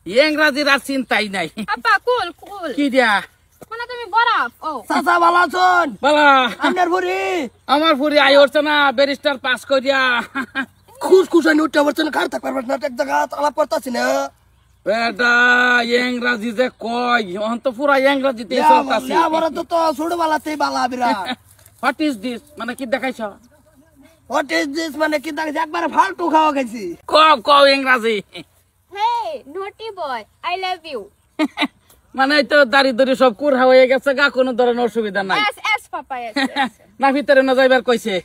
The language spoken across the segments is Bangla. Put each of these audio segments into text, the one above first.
ইংরাজির আর চিন্তাই নাই। আপা কুল কুল কি দিয়া মানে তুমি বরাফ ও চাচা ভালো আছেন? বালা আপনার বুড়ি আমার ফুরি আই হচ্ছে না ব্যারিস্টার পাস করিয়া খুশখুশানি উঠতে পারছেন, খার থাকতে পারবেন না, এক জায়গা আলাপ করতেছি না। বেটা ইংরাজি যে কয় অহন তো পুরা ইংরাজিতে চলতাছি। আমার তো ছোটবেলাতেই বালা বিরাট। হোয়াট ইজ দিস মানে কি দেখাইছ? হোয়াট ইজ দিস মানে কি দেখছি, একবার ফালতু খাওয়া গেছি। কও ইংরাজি। হে নটি বয় আই লাভ ইউ। মানে তো দাড়ি দড়ি সব কুড়া হয়ে গেছে গা, কোনো ধরনের অসুবিধা নাই। এস এস পাপা এস না ভিতরে না যাইবার কইছে।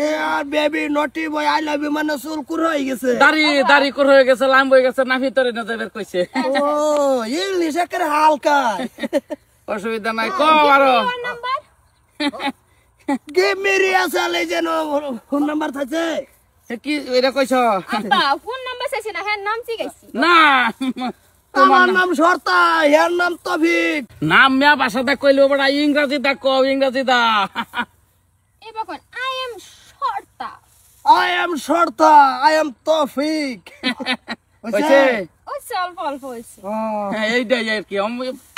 এ আর বেবি নটি বয় আই লাভ ইউ মানে চুল কুর হয়ে গেছে। দাড়ি কুড় হয়ে গেছে, লাম্ব হয়ে গেছে, না ভিতরে না যাইবার কইছে। ও ইংলিশ একেবারে হালকা। অসুবিধা নাই, কও আরো। নাম্বার গিভ মি রিয়াসাল এই যেন ফোন নাম্বার থাকে। কি এটা কইছ? আপা ফোন নাম্বার চাইছি না হ্যাঁ নাম জিগাইছি। না আমার নাম শর্তা, এর নাম তফিক। নাম মিয়া বাসাতে কইলো বড় ইংরাজি দা, কও ইংরাজি দা। এবার কোন আই এম শর্তা। আই এম শর্তা, আই এম তফিক। কইছে ও অল্প অল্প হইছে। এই দে আর কি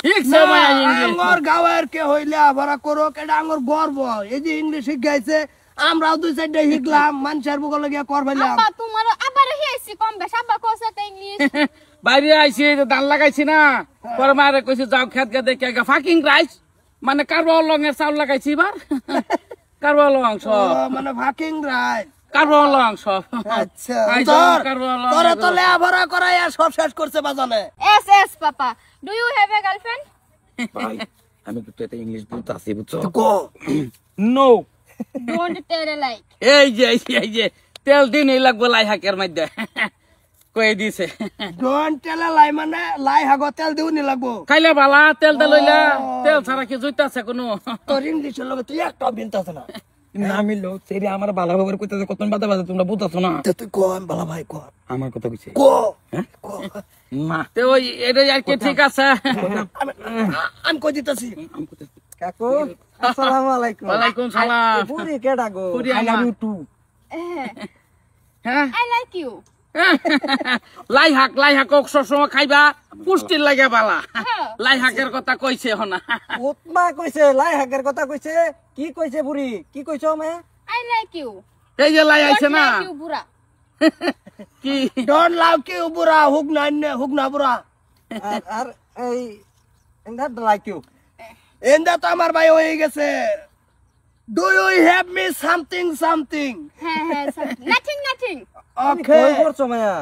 ঠিক সময় ইংলিশ। আমার গাঁয়ের কে হইলে আভরা করো, এটা আমার গর্ব। এই যে ইংলিশ শিখাইছে, আমরাও দুই সাইডে শিখলাম, মানুষের বুকে গিয়া করবাইলাম। আপা তোমার আবার হেসি কম বেশ আপা কোসা তে ইংলিশ। বাইরে আইছি ধান লাগাইছি না, পরে মারে কইছে যাও খেত গে দেখে ফাকিং রাইস মানে কারবা লং এর চাউল লাগাইছি এবার। কারবা লং সব মানে ফাকিং রাইট। কারবা লং সব। আচ্ছা তোরা তো লেখাপড়া করাই আর সব শেষ করছে বাজানে। এস এস পাপা do you have a girlfriend? ভাই আমি তো এটা ইংলিশ বুঝতাছি বুঝছো? Go no don't tell like. এই যে তেল দিন এই লাগবো লাই হাকের মধ্যে কই দিছে। ডোন্ট টেল লাই মানে লাই হাগো তেল দিও নি লাগবো। খাইলে বালা তেল দে লইলা, তেল ছাড়া কি জুইতাছে কোনো? তোর ইংলিশের লগে তুই একটা বিনতাছ না। না মিললো সেরি আমার বালা বাবার কইতাছে কত বাদা বাদা তোমরা বুঝতাছ না। তুই কো আমি বালা ভাই কো আমার কথা কইছে কো কো না তো ওই এটা আর কি ঠিক আছে। আমি কই দিতাছি। কাকু আসসালামু আলাইকুম। ওয়ালাইকুম সালাম। পুরি কেডা গো? পুরি আই লাভ ইউ টু। হ্যাঁ আই লাইক ইউ। লাই হাক সবসময় খাইবা, পুষ্টির লাগে বালা। লাই হাকের কথা কইছে হনা। উতমা কইছে লাই হাকের কথা কইছে। কি কইছে পুরি? কি কইছো মে? I like you. এই যে লাই আইছে না ইউ বুড়া। কি ডোন্ট লাভ কি বুড়া হুক না বুড়া। আর এই এন্ড লাইক ইউ। এন্ডা তো আমার ভাই হয়ে গেছে। Do you have me something? হ্যাঁ হ্যাঁ নাথিং। ওকে কই করছো মায়া?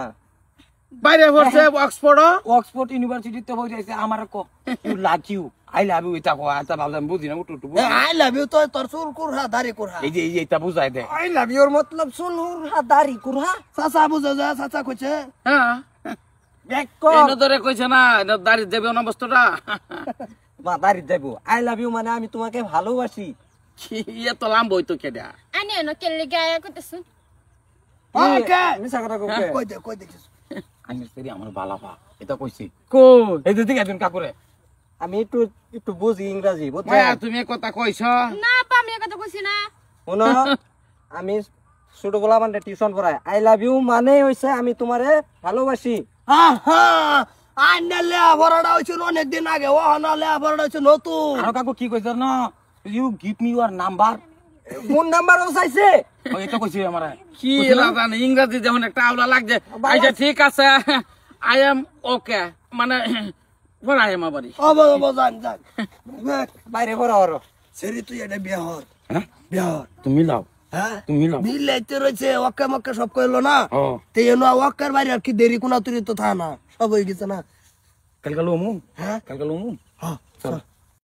বাইরে পড়ছে অক্সফোর্ড। অক্সফোর্ড ইউনিভার্সিটিতে বই যাইছে আমার কো you like you I love you এটা কো আতা ভাবলাম বুঝি না উঠু আই লাভ ইউ তো তোর চুল কুরহা দাড়ি কুরহা। এই যে এটা বুঝাই দে। আই লাভ ইউর মতলব সুনুর হাদারি কুরহা। চাচা বুঝে যা চাচা কইছে। হ্যাঁ এক কো এনে ধরে কইছে না এটা দাড়ি দেবে না বস্তুটা। মা দাড়ি দেব। আই লাভ ইউ মানে আমি তোমাকে ভালোবাসি। কি এত লাম্ব হইতো কেডা? আনি এনো কেলে গায়া কইতেছ। ওকে মিছা কথা কও। কই দেখিস। আমি সেরি আমার বালাপা এটা কইছি। কই এই যে দিকে তুমি কাকুরে। আমি একটু বুঝি ইংরেজি বুঝছো? মায়া তুমি কথা কইছ না পা আমি কথা কইছি না। শোনো আমি ছোটবেলা মানে টিউশন পড়াই। আই লাভ ইউ মানে হইছে আমি তোমারে ভালোবাসি। আহা আইনা লেখাপড়াটা হইছিল অনেকদিন আগে, ও না লেখাপড়াটা হইছে নতুন। আর কাকু কি কইছ না you give me your number. Phone নাম্বারও চাইছে। ওই এটা কইছি আমারে কি জানি ইংরেজি যেমন একটা আওলা লাগছে। আচ্ছা ঠিক আছে আই এম ওকে মানে পর আই এম আবারি জান বাইরে পড়া ওর। সেরি তুই এটা বিয়া হর। হ্যাঁ বিয়া হর। তুমি লাও হ্যাঁ তুমি লাও মিলাইতে রয়েছে ওকে মক্কে সব কইলো না। ও তে এনো ওকের বাড়ি আর কি দেরি কোনা তুই তো থা না সব হয়ে গেছে না। কালকে লমু হ্যাঁ কালকে লমু হ্যাঁ